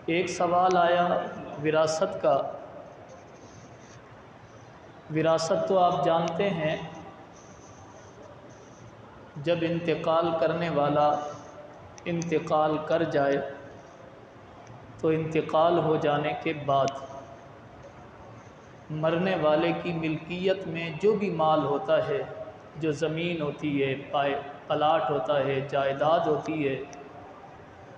ایک سوال آیا وراثت کا۔ وراثت تو آپ جانتے ہیں، جب انتقال کرنے والا انتقال کر جائے تو انتقال ہو جانے کے بعد مرنے والے کی ملکیت میں جو بھی مال ہوتا ہے، جو زمین ہوتی ہے، پلاٹ ہوتا ہے، جائیداد ہوتی ہے،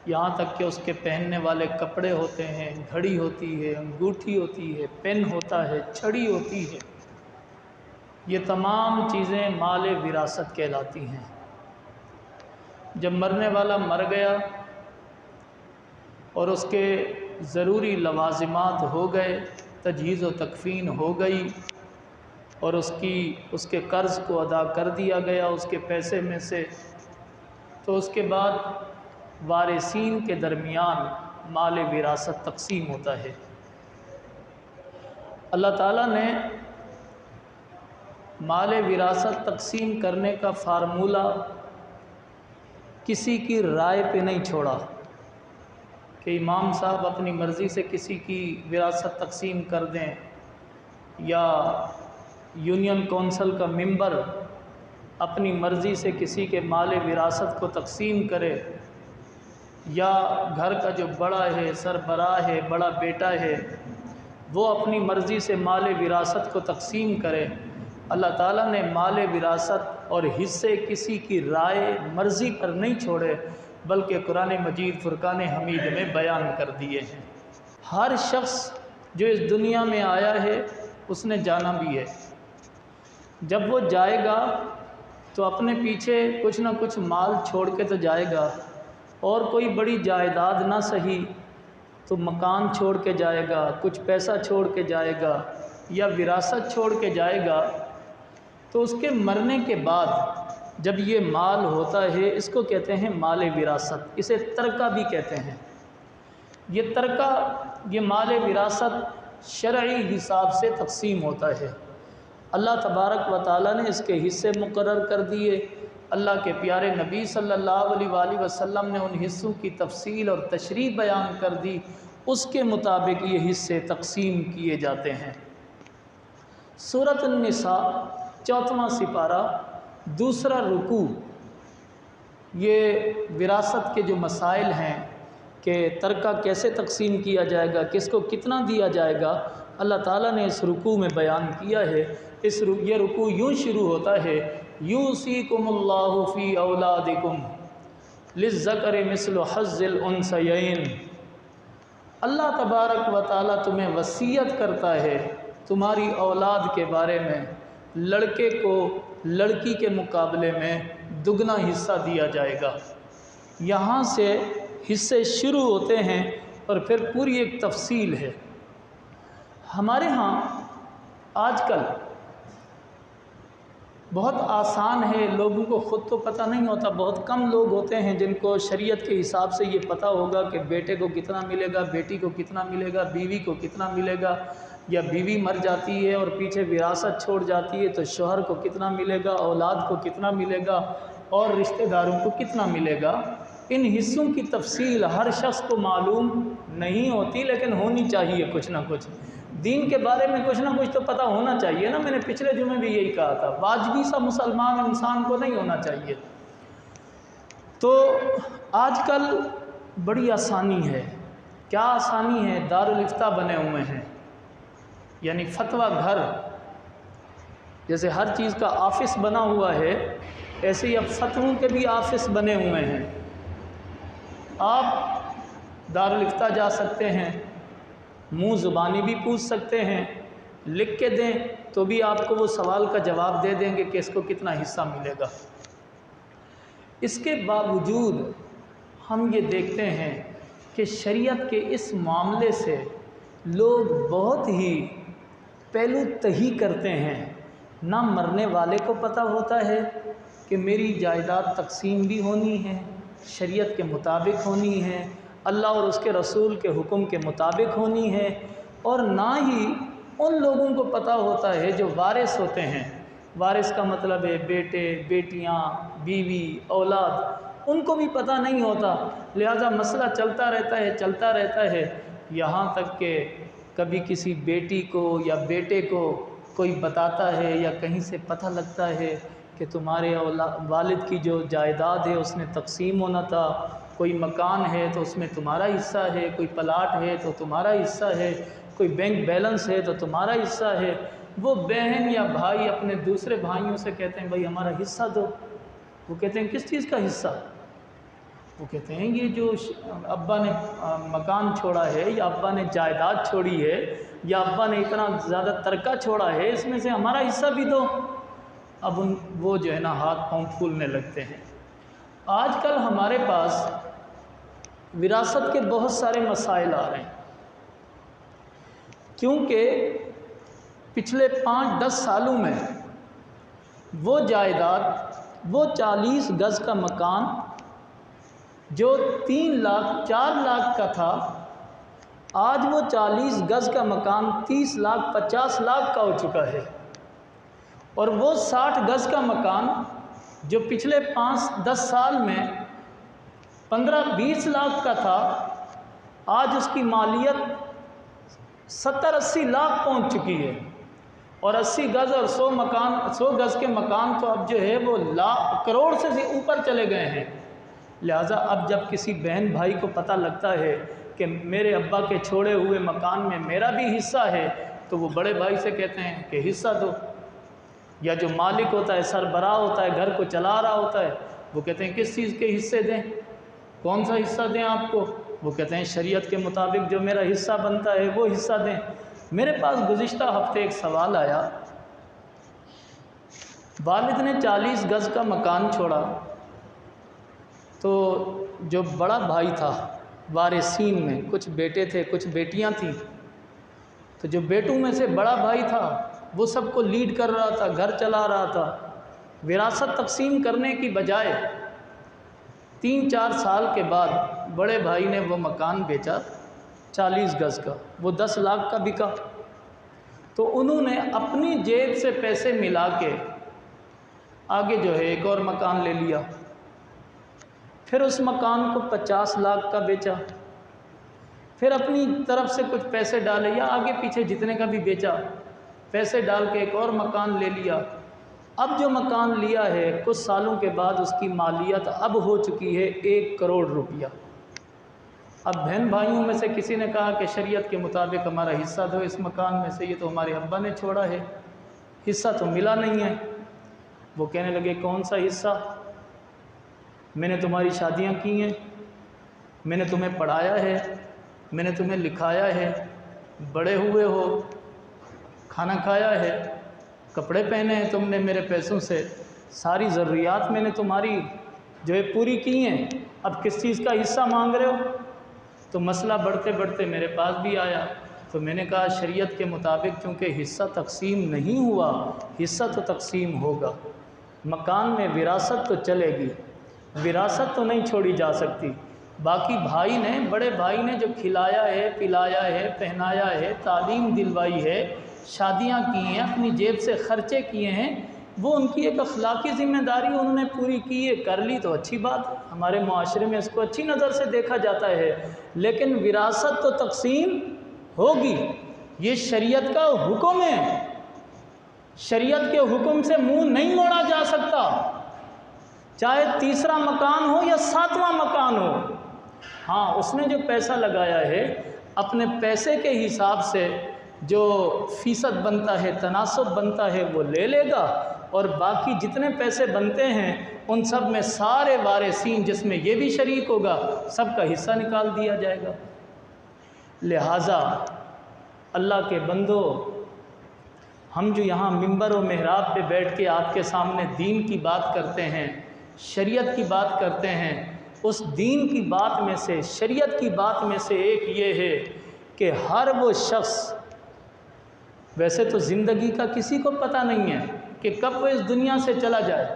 یہاں تک کہ اس کے پہننے والے کپڑے ہوتے ہیں، گھڑی ہوتی ہے، انگوٹھی ہوتی ہے، پین ہوتا ہے، چھڑی ہوتی ہے، یہ تمام چیزیں مال وراثت کہلاتی ہیں۔ جب مرنے والا مر گیا اور اس کے ضروری لوازمات ہو گئے، تجہیز و تکفین ہو گئی اور اس کے قرض کو ادا کر دیا گیا اس کے پیسے میں سے، تو اس کے بعد وارثین کے درمیان مال وراثت تقسیم ہوتا ہے۔ اللہ تعالیٰ نے مال وراثت تقسیم کرنے کا فارمولہ کسی کی رائے پہ نہیں چھوڑا کہ امام صاحب اپنی مرضی سے کسی کی وراثت تقسیم کر دیں، یا یونین کونسل کا ممبر اپنی مرضی سے کسی کے مال وراثت کو تقسیم کرے، یا گھر کا جو بڑا ہے، سربراہ ہے، بڑا بیٹا ہے، وہ اپنی مرضی سے مال وراثت کو تقسیم کرے۔ اللہ تعالیٰ نے مال وراثت اور حصے کسی کی رائے مرضی پر نہیں چھوڑے، بلکہ قرآن مجید فرقان حمید میں بیان کر دیے ہیں۔ ہر شخص جو اس دنیا میں آیا ہے اس نے جانا بھی ہے۔ جب وہ جائے گا تو اپنے پیچھے کچھ نہ کچھ مال چھوڑ کے تو جائے گا، اور کوئی بڑی جائیداد نہ صحیح تو مکان چھوڑ کے جائے گا، کچھ پیسہ چھوڑ کے جائے گا، یا وراثت چھوڑ کے جائے گا۔ تو اس کے مرنے کے بعد جب یہ مال ہوتا ہے، اس کو کہتے ہیں مال وراثت، اسے ترکہ بھی کہتے ہیں۔ یہ ترکہ، یہ مال وراثت شرعی حساب سے تقسیم ہوتا ہے۔ اللہ تبارک و تعالیٰ نے اس کے حصے مقرر کر دیے، اللہ کے پیارے نبی صلی اللہ علیہ وآلہ وسلم نے ان حصوں کی تفصیل اور تشریح بیان کر دی، اس کے مطابق یہ حصے تقسیم کیے جاتے ہیں۔ سورۃ النساء 4واں سپارہ، دوسرا رکوع، یہ وراثت کے جو مسائل ہیں کہ ترکہ کیسے تقسیم کیا جائے گا، کس کو کتنا دیا جائے گا، اللہ تعالیٰ نے اس رکوع میں بیان کیا ہے۔ یہ رکوع یوں شروع ہوتا ہے: یوصیکم اللہ فی اولادکم للذکر مثل حظ الانثیین۔ اللہ تبارک و تعالیٰ تمہیں وصیت کرتا ہے تمہاری اولاد کے بارے میں، لڑکے کو لڑکی کے مقابلے میں دگنا حصہ دیا جائے گا۔ یہاں سے حصے شروع ہوتے ہیں اور پھر پوری ایک تفصیل ہے۔ ہمارے ہاں آج کل بہت آسان ہے، لوگوں کو خود تو پتہ نہیں ہوتا، بہت کم لوگ ہوتے ہیں جن کو شریعت کے حساب سے یہ پتہ ہوگا کہ بیٹے کو کتنا ملے گا، بیٹی کو کتنا ملے گا، بیوی کو کتنا ملے گا، یا بیوی مر جاتی ہے اور پیچھے وراثت چھوڑ جاتی ہے تو شوہر کو کتنا ملے گا، اولاد کو کتنا ملے گا، اور رشتہ داروں کو کتنا ملے گا۔ ان حصوں کی تفصیل ہر شخص کو معلوم نہیں ہوتی، لیکن ہونی چاہیے کچھ نہ کچھ۔ دین کے بارے میں کچھ نہ کچھ تو پتہ ہونا چاہیے نا۔ میں نے پچھلے جمعے بھی یہی کہا تھا، واجبی سا مسلمان انسان کو نہیں ہونا چاہیے۔ تو آج کل بڑی آسانی ہے۔ کیا آسانی ہے؟ دارالافتاء بنے ہوئے ہیں، یعنی فتویٰ گھر، جیسے ہر چیز کا آفس بنا ہوا ہے، ایسے ہی اب فتووں کے بھی آفس بنے ہوئے ہیں۔ آپ دارالافتاء جا سکتے ہیں، منہ زبانی بھی پوچھ سکتے ہیں، لکھ کے دیں تو بھی آپ کو وہ سوال کا جواب دے دیں گے کہ اس کو کتنا حصہ ملے گا۔ اس کے باوجود ہم یہ دیکھتے ہیں کہ شریعت کے اس معاملے سے لوگ بہت ہی پہلو تہی کرتے ہیں۔ نہ مرنے والے کو پتہ ہوتا ہے کہ میری جائیداد تقسیم بھی ہونی ہے، شریعت کے مطابق ہونی ہے، اللہ اور اس کے رسول کے حکم کے مطابق ہونی ہے، اور نہ ہی ان لوگوں کو پتہ ہوتا ہے جو وارث ہوتے ہیں۔ وارث کا مطلب ہے بیٹے، بیٹیاں، بیوی، اولاد، ان کو بھی پتہ نہیں ہوتا، لہٰذا مسئلہ چلتا رہتا ہے یہاں تک کہ کبھی کسی بیٹی کو یا بیٹے کو کوئی بتاتا ہے یا کہیں سے پتہ لگتا ہے کہ تمہارے والد کی جو جائیداد ہے اس میں تقسیم ہونا تھا، کوئی مکان ہے تو اس میں تمہارا حصہ ہے، کوئی پلاٹ ہے تو تمہارا حصہ ہے، کوئی بینک بیلنس ہے تو تمہارا حصہ ہے، وہ بہن یا بھائی اپنے دوسرے بھائیوں سے کہتے ہیں بھائی ہمارا حصہ دو۔ وہ کہتے ہیں کس چیز کا حصہ؟ وہ کہتے ہیں یہ جو ابا نے مکان چھوڑا ہے یا ابا نے جائیداد چھوڑی ہے یا ابا نے اتنا زیادہ ترکہ چھوڑا ہے، اس میں سے ہمارا حصہ بھی دو۔ اب وہ جو ہے نا ہاتھ پاؤں پھولنے لگتے ہیں۔ آج کل ہمارے پاس وراثت کے بہت سارے مسائل آ رہے ہیں، کیونکہ پچھلے 5-10 سالوں میں وہ جائیداد، وہ 40 گز کا مکان جو 3 لاکھ 4 لاکھ کا تھا، آج وہ 40 گز کا مکان 30 لاکھ 50 لاکھ کا ہو چکا ہے، اور وہ 60 گز کا مکان جو پچھلے 5-10 سال میں 15-20 لاکھ کا تھا، آج اس کی مالیت 70-80 لاکھ پہنچ چکی ہے، اور 80 گز اور 100 گز کے مکان تو اب جو ہے وہ کروڑ سے اوپر چلے گئے ہیں۔ لہٰذا اب جب کسی بہن بھائی کو پتہ لگتا ہے کہ میرے ابا کے چھوڑے ہوئے مکان میں میرا بھی حصہ ہے، تو وہ بڑے بھائی سے کہتے ہیں کہ حصہ دو، یا جو مالک ہوتا ہے، سربراہ ہوتا ہے، گھر کو چلا رہا ہوتا ہے، وہ کہتے ہیں کس چیز کے حصے دیں، کون سا حصہ دیں آپ کو؟ وہ کہتے ہیں شریعت کے مطابق جو میرا حصہ بنتا ہے وہ حصہ دیں۔ میرے پاس گزشتہ ہفتے ایک سوال آیا، والد نے 40 گز کا مکان چھوڑا، تو جو بڑا بھائی تھا وارثین میں، کچھ بیٹے تھے کچھ بیٹیاں تھیں، تو جو بیٹوں میں سے بڑا بھائی تھا وہ سب کو لیڈ کر رہا تھا، گھر چلا رہا تھا، وراثت تقسیم کرنے کی بجائے 3-4 سال کے بعد بڑے بھائی نے وہ مکان بیچا 40 گز کا، وہ 10 لاکھ کا بکا، تو انہوں نے اپنی جیب سے پیسے ملا کے آگے جو ہے ایک اور مکان لے لیا، پھر اس مکان کو 50 لاکھ کا بیچا، پھر اپنی طرف سے کچھ پیسے ڈالے یا آگے پیچھے جتنے کا بھی بیچا، پیسے ڈال کے ایک اور مکان لے لیا۔ اب جو مکان لیا ہے کچھ سالوں کے بعد اس کی مالیت اب ہو چکی ہے 1 کروڑ روپیہ۔ اب بہن بھائیوں میں سے کسی نے کہا کہ شریعت کے مطابق ہمارا حصہ دو اس مکان میں سے، یہ تو ہمارے ابا نے چھوڑا ہے، حصہ تو ملا نہیں ہے۔ وہ کہنے لگے کون سا حصہ؟ میں نے تمہاری شادیاں کی ہیں، میں نے تمہیں پڑھایا ہے، میں نے تمہیں لکھایا ہے، بڑے ہوئے ہو، کھانا کھایا ہے، کپڑے پہنے ہیں تم نے میرے پیسوں سے، ساری ضروریات میں نے تمہاری جو ہے پوری کی ہیں، اب کس چیز کا حصہ مانگ رہے ہو؟ تو مسئلہ بڑھتے بڑھتے میرے پاس بھی آیا، تو میں نے کہا شریعت کے مطابق چونکہ حصہ تقسیم نہیں ہوا، حصہ تو تقسیم ہوگا، مکان میں وراثت تو چلے گی، وراثت تو نہیں چھوڑی جا سکتی۔ باقی بھائی نے، بڑے بھائی نے جو کھلایا ہے، پلایا ہے، پہنایا ہے، تعلیم دلوائی ہے، شادیاں کی ہیں، اپنی جیب سے خرچے کیے ہیں، وہ ان کی ایک اخلاقی ذمہ داری انہوں نے پوری کی ہے، کر لی تو اچھی بات، ہمارے معاشرے میں اس کو اچھی نظر سے دیکھا جاتا ہے، لیکن وراثت تو تقسیم ہوگی، یہ شریعت کا حکم ہے، شریعت کے حکم سے منہ نہیں موڑا جا سکتا، چاہے تیسرا مکان ہو یا 7واں مکان ہو۔ ہاں اس نے جو پیسہ لگایا ہے اپنے پیسے کے حساب سے جو فیصد بنتا ہے، تناسب بنتا ہے وہ لے لے گا، اور باقی جتنے پیسے بنتے ہیں ان سب میں سارے وارثین جس میں یہ بھی شریک ہوگا سب کا حصہ نکال دیا جائے گا۔ لہٰذا اللہ کے بندو، ہم جو یہاں ممبر و محراب پہ بیٹھ کے آپ کے سامنے دین کی بات کرتے ہیں، شریعت کی بات کرتے ہیں، اس دین کی بات میں سے، شریعت کی بات میں سے ایک یہ ہے کہ ہر وہ شخص، ویسے تو زندگی کا کسی کو پتہ نہیں ہے کہ کب وہ اس دنیا سے چلا جائے،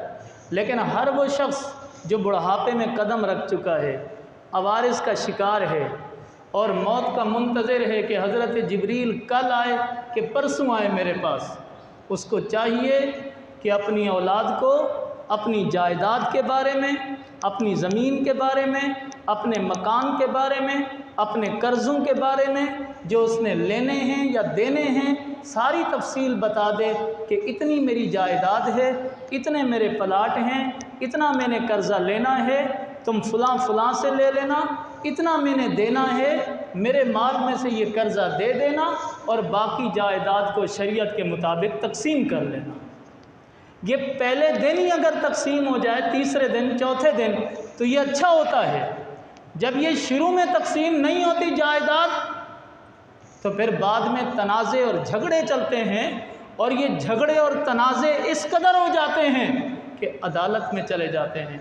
لیکن ہر وہ شخص جو بڑھاپے میں قدم رکھ چکا ہے، عوارض کا شکار ہے اور موت کا منتظر ہے کہ حضرت جبریل کل آئے کہ پرسوں آئے میرے پاس، اس کو چاہیے کہ اپنی اولاد کو اپنی جائیداد کے بارے میں، اپنی زمین کے بارے میں، اپنے مکان کے بارے میں، اپنے قرضوں کے بارے میں جو اس نے لینے ہیں یا دینے ہیں، ساری تفصیل بتا دے کہ اتنی میری جائیداد ہے، اتنے میرے پلاٹ ہیں، اتنا میں نے قرضہ لینا ہے، تم فلاں فلاں سے لے لینا، اتنا میں نے دینا ہے، میرے مال میں سے یہ قرضہ دے دینا اور باقی جائیداد کو شریعت کے مطابق تقسیم کر لینا۔ یہ پہلے دن ہی اگر تقسیم ہو جائے، تیسرے دن، چوتھے دن، تو یہ اچھا ہوتا ہے۔ جب یہ شروع میں تقسیم نہیں ہوتی جائیداد تو پھر بعد میں تنازع اور جھگڑے چلتے ہیں، اور یہ جھگڑے اور تنازع اس قدر ہو جاتے ہیں کہ عدالت میں چلے جاتے ہیں۔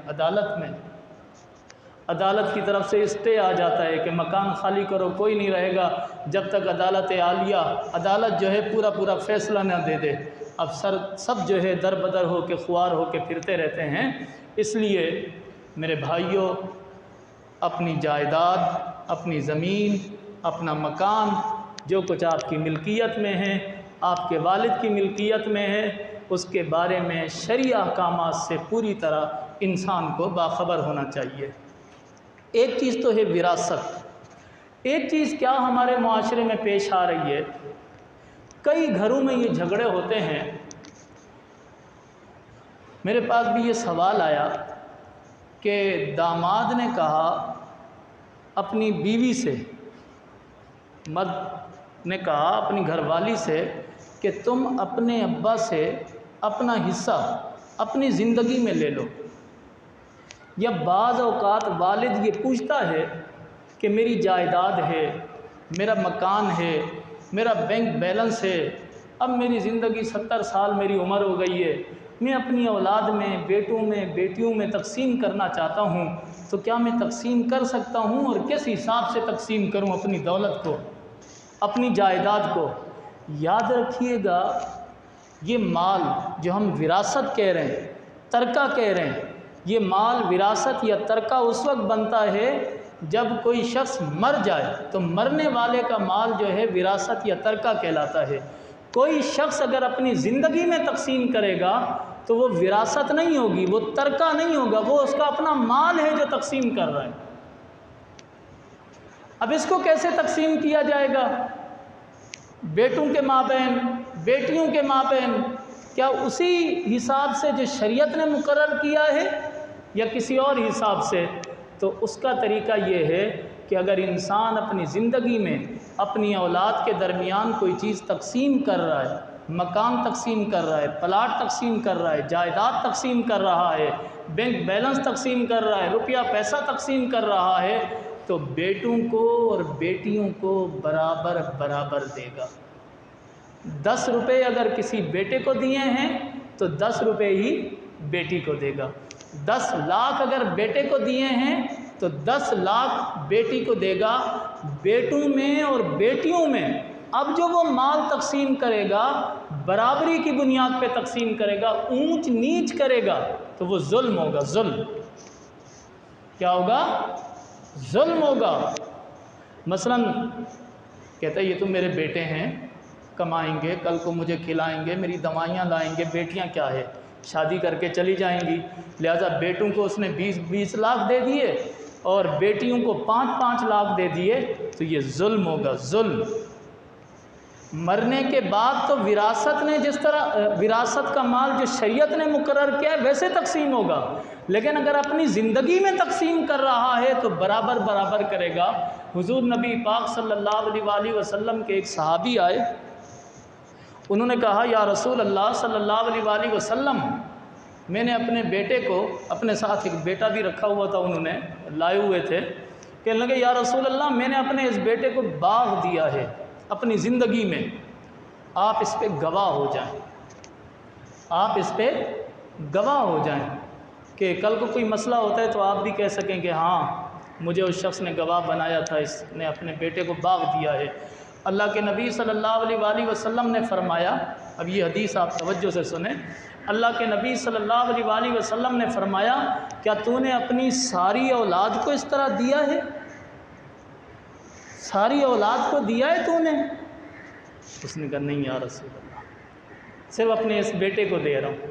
عدالت کی طرف سے اسٹے آ جاتا ہے کہ مکان خالی کرو، کوئی نہیں رہے گا جب تک عدالت عالیہ عدالت جو ہے پورا فیصلہ نہ دے دے۔ اب سب جو ہے در بدر ہو کے خوار ہو کے پھرتے رہتے ہیں۔ اس لیے میرے بھائیوں، اپنی جائیداد، اپنی زمین، اپنا مکان، جو کچھ آپ کی ملکیت میں ہے، آپ کے والد کی ملکیت میں ہے، اس کے بارے میں شرعی احکامات سے پوری طرح انسان کو باخبر ہونا چاہیے۔ ایک چیز تو ہے وراثت۔ ایک چیز کیا ہمارے معاشرے میں پیش آ رہی ہے، کئی گھروں میں یہ جھگڑے ہوتے ہیں۔ میرے پاس بھی یہ سوال آیا کہ داماد نے کہا اپنی بیوی سے، مرد نے کہا اپنی گھر والی سے کہ تم اپنے ابا سے اپنا حصہ اپنی زندگی میں لے لو۔ یا بعض اوقات والد یہ پوچھتا ہے کہ میری جائیداد ہے، میرا مکان ہے، میرا بینک بیلنس ہے، اب میری زندگی 70 سال میری عمر ہو گئی ہے، میں اپنی اولاد میں، بیٹوں میں، بیٹیوں میں تقسیم کرنا چاہتا ہوں، تو کیا میں تقسیم کر سکتا ہوں اور کس حساب سے تقسیم کروں اپنی دولت کو، اپنی جائیداد کو؟ یاد رکھیے گا، یہ مال جو ہم وراثت کہہ رہے ہیں، ترکہ کہہ رہے ہیں، یہ مال وراثت یا ترکہ اس وقت بنتا ہے جب کوئی شخص مر جائے، تو مرنے والے کا مال جو ہے وراثت یا ترکہ کہلاتا ہے۔ کوئی شخص اگر اپنی زندگی میں تقسیم کرے گا تو وہ وراثت نہیں ہوگی، وہ ترکہ نہیں ہوگا، وہ اس کا اپنا مال ہے جو تقسیم کر رہا ہے۔ اب اس کو کیسے تقسیم کیا جائے گا؟ بیٹوں کے مابین، بیٹیوں کے مابین، کیا اسی حساب سے جو شریعت نے مقرر کیا ہے یا کسی اور حساب سے؟ تو اس کا طریقہ یہ ہے کہ اگر انسان اپنی زندگی میں اپنی اولاد کے درمیان کوئی چیز تقسیم کر رہا ہے، مکان تقسیم کر رہا ہے، پلاٹ تقسیم کر رہا ہے، جائیداد تقسیم کر رہا ہے، بینک بیلنس تقسیم کر رہا ہے، روپیہ پیسہ تقسیم کر رہا ہے، تو بیٹوں کو اور بیٹیوں کو برابر برابر دے گا۔ 10 روپے اگر کسی بیٹے کو دیے ہیں تو 10 روپے ہی بیٹی کو دے گا۔ 10 لاکھ اگر بیٹے کو دیے ہیں تو 10 لاکھ بیٹی کو دے گا۔ بیٹوں میں اور بیٹیوں میں اب جو وہ مال تقسیم کرے گا، برابری کی بنیاد پہ تقسیم کرے گا، اونچ نیچ کرے گا، تو وہ ظلم ہوگا۔ ظلم کیا ہوگا؟ ظلم ہوگا۔ مثلا کہتا ہے یہ تو میرے بیٹے ہیں، کمائیں گے، کل کو مجھے کھلائیں گے، میری دوائیاں لائیں گے، بیٹیاں کیا ہے، شادی کر کے چلی جائیں گی، لہذا بیٹوں کو اس نے 20 لاکھ دے دیے اور بیٹیوں کو 5 لاکھ دے دیے، تو یہ ظلم ہوگا۔ ظلم مرنے کے بعد تو وراثت نے جس طرح وراثت کا مال جو شریعت نے مقرر کیا ہے ویسے تقسیم ہوگا، لیکن اگر اپنی زندگی میں تقسیم کر رہا ہے تو برابر برابر کرے گا۔ حضور نبی پاک صلی اللہ علیہ وآلہ وسلم کے ایک صحابی آئے، انہوں نے کہا یا رسول اللہ صلی اللہ علیہ وآلہ وسلم، میں نے اپنے بیٹے کو، اپنے ساتھ ایک بیٹا بھی رکھا ہوا تھا، انہوں نے لائے ہوئے تھے، کہنے لگے یا رسول اللہ میں نے اپنے اس بیٹے کو باغ دیا ہے اپنی زندگی میں، آپ اس پہ گواہ ہو جائیں، آپ اس پہ گواہ ہو جائیں کہ کل کو کوئی مسئلہ ہوتا ہے تو آپ بھی کہہ سکیں کہ ہاں مجھے اس شخص نے گواہ بنایا تھا، اس نے اپنے بیٹے کو باغ دیا ہے۔ اللہ کے نبی صلی اللہ علیہ وآلہ وسلم نے فرمایا، اب یہ حدیث آپ توجہ سے سنیں، اللہ کے نبی صلی اللہ علیہ وآلہ وسلم نے فرمایا کیا تو نے اپنی ساری اولاد کو اس طرح دیا ہے؟ ساری اولاد کو دیا ہے تو نے؟ اس نے کہا نہیں یا رسول اللہ، صرف اپنے اس بیٹے کو دے رہا ہوں۔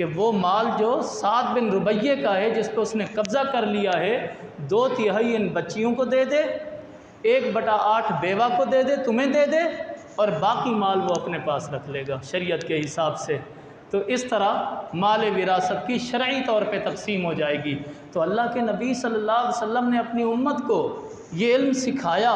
کہ وہ مال جو سعد بن ربیہ کا ہے جس پہ اس نے قبضہ کر لیا ہے 2/3 ان بچیوں کو دے دے، 1/8 بیوہ کو دے دے، تمہیں دے دے، اور باقی مال وہ اپنے پاس رکھ لے گا شریعت کے حساب سے۔ تو اس طرح مال وراثت کی شرعی طور پہ تقسیم ہو جائے گی۔ تو اللہ کے نبی صلی اللہ علیہ وسلم نے اپنی امت کو یہ علم سکھایا،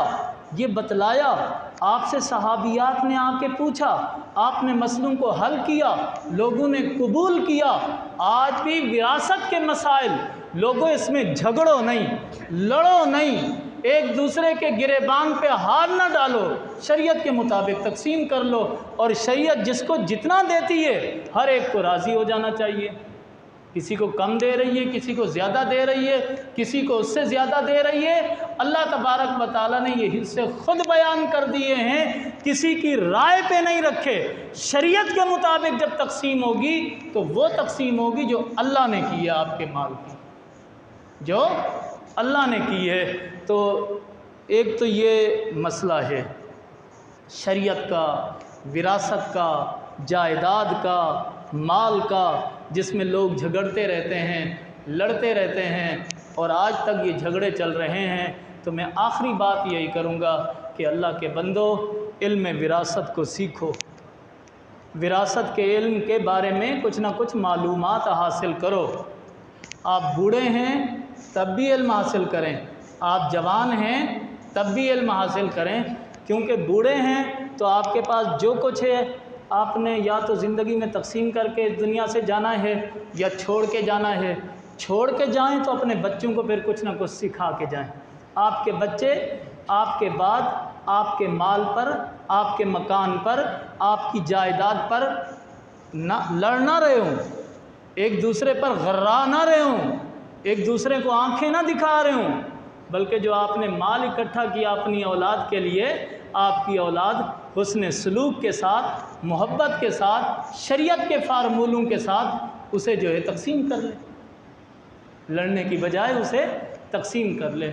یہ بتلایا، آپ سے صحابیات نے آ کے پوچھا، آپ نے مسئلوں کو حل کیا، لوگوں نے قبول کیا۔ آج بھی وراثت کے مسائل لوگوں اس میں جھگڑو نہیں، لڑو نہیں، ایک دوسرے کے گریبان پہ ہار نہ ڈالو، شریعت کے مطابق تقسیم کر لو، اور شریعت جس کو جتنا دیتی ہے ہر ایک کو راضی ہو جانا چاہیے۔ کسی کو کم دے رہی ہے، کسی کو زیادہ دے رہی ہے، کسی کو اس سے زیادہ دے رہی ہے، اللہ تبارک و تعالیٰ نے یہ حصے خود بیان کر دیے ہیں، کسی کی رائے پہ نہیں رکھے۔ شریعت کے مطابق جب تقسیم ہوگی تو وہ تقسیم ہوگی جو اللہ نے کی ہے، آپ کے مال کی جو اللہ نے کی ہے۔ تو ایک تو یہ مسئلہ ہے شریعت کا، وراثت کا، جائیداد کا، مال کا، جس میں لوگ جھگڑتے رہتے ہیں، لڑتے رہتے ہیں، اور آج تک یہ جھگڑے چل رہے ہیں۔ تو میں آخری بات یہی کروں گا کہ اللہ کے بندو، علم وراثت کو سیکھو، وراثت کے علم کے بارے میں کچھ نہ کچھ معلومات حاصل کرو۔ آپ بوڑھے ہیں تب بھی علم حاصل کریں، آپ جوان ہیں تب بھی علم حاصل کریں، کیونکہ بوڑھے ہیں تو آپ کے پاس جو کچھ ہے آپ نے یا تو زندگی میں تقسیم کر کے دنیا سے جانا ہے یا چھوڑ کے جانا ہے۔ چھوڑ کے جائیں تو اپنے بچوں کو پھر کچھ نہ کچھ سکھا کے جائیں۔ آپ کے بچے آپ کے بعد آپ کے مال پر، آپ کے مکان پر، آپ کی جائیداد پر نہ لڑ نہ رہے ہوں، ایک دوسرے پر غرا نہ رہے ہوں، ایک دوسرے کو آنکھیں نہ دکھا رہے ہوں، بلکہ جو آپ نے مال اکٹھا کیا اپنی اولاد کے لیے، آپ کی اولاد حسن سلوک کے ساتھ، محبت کے ساتھ، شریعت کے فارمولوں کے ساتھ اسے جو ہے تقسیم کر لے، لڑنے کی بجائے اسے تقسیم کر لے۔